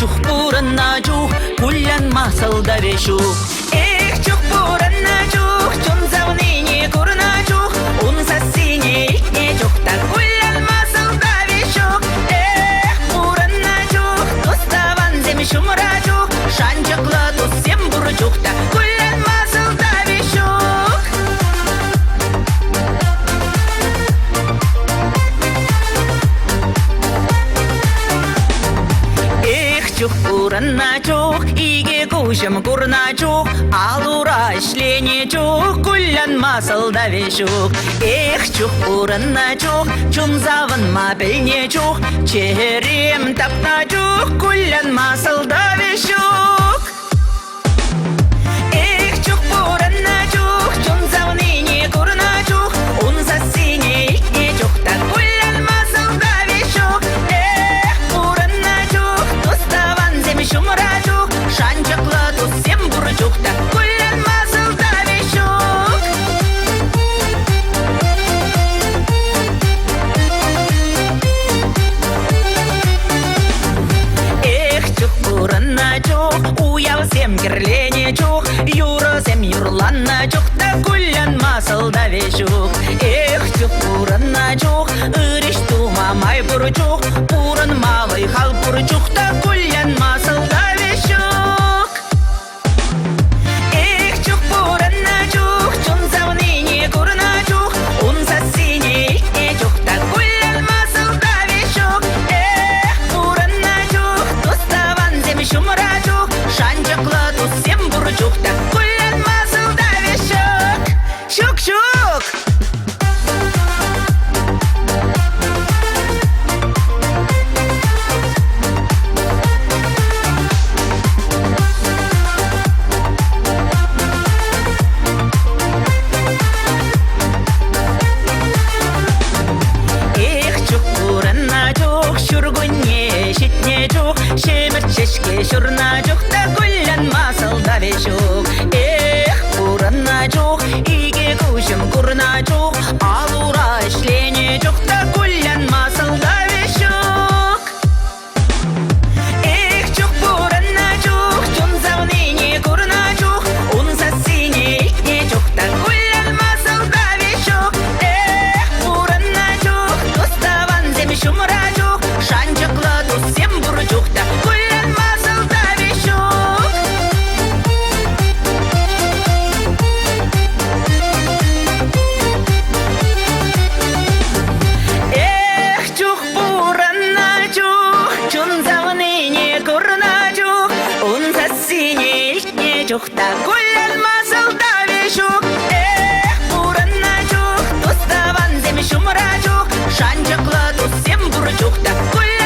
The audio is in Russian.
чух пурана чух, куллян масалда вешух. Эх, чух пурана чух, чун завныне курна чух, ун сосине ихне чух, так куллян масалда вешух. Эх, пурана чух, тоставан зем шумра чух, шанчакла тус всем бурчух, так куллян масалда вешух. Чух пурана чух, иге кушам курна чух, алура ишлене чух, куллян масалда вешух. Эх, чух пурана чух, чун заван ма пельне чух, черем тапна чух, куллян масалда вешух. Эх, чух пурана чух, чун завныне курна чух, ун сосине ихне чух, так куллян масалда вешух. Эх, пурана чух, тоставан зем шумра чух, шанчакла тус всем бурчух, так куллян масалда вешух. Эх, чух пурана чух, уял всем герлене чух, юра всем юрлана чух, так куллян масалда вешух. Эх, чух пурана чух, ыриш тума май бурчух, пуран мавай хал бурчух, так куллян масалда вешух. Эх, чух пурана чух, чун завныне курна чух, ун сосине ихне чух, так куллян масалда вешух. Эх, пурана чух, тоставан зем шумра чух, шанчакла тус всем бурчух, так куллян масалда вешух. Шук-шук! Шемерчешке шурна чух, так куллян масалда вешух. Эх, пурана чух, иге кушам курна чух, алура ишлене чух, так куллян масалда вешух. Эх, чух пурана чух, чун завныне курна чух, ун сосине ихне чух, так куллян масалда вешух. Эх, пурана чух, тоставан зем шумра чух, шанчакла тус всем бурчух, так куллян масалда вешух. Эх, чух пурана чух, чун завныне курна чух, ун сосине ихне чух, так куллян масалда вешух. Эх, пурана чух, тоставан зем шумра чух, шанчакла тус всем бурчух, так куллян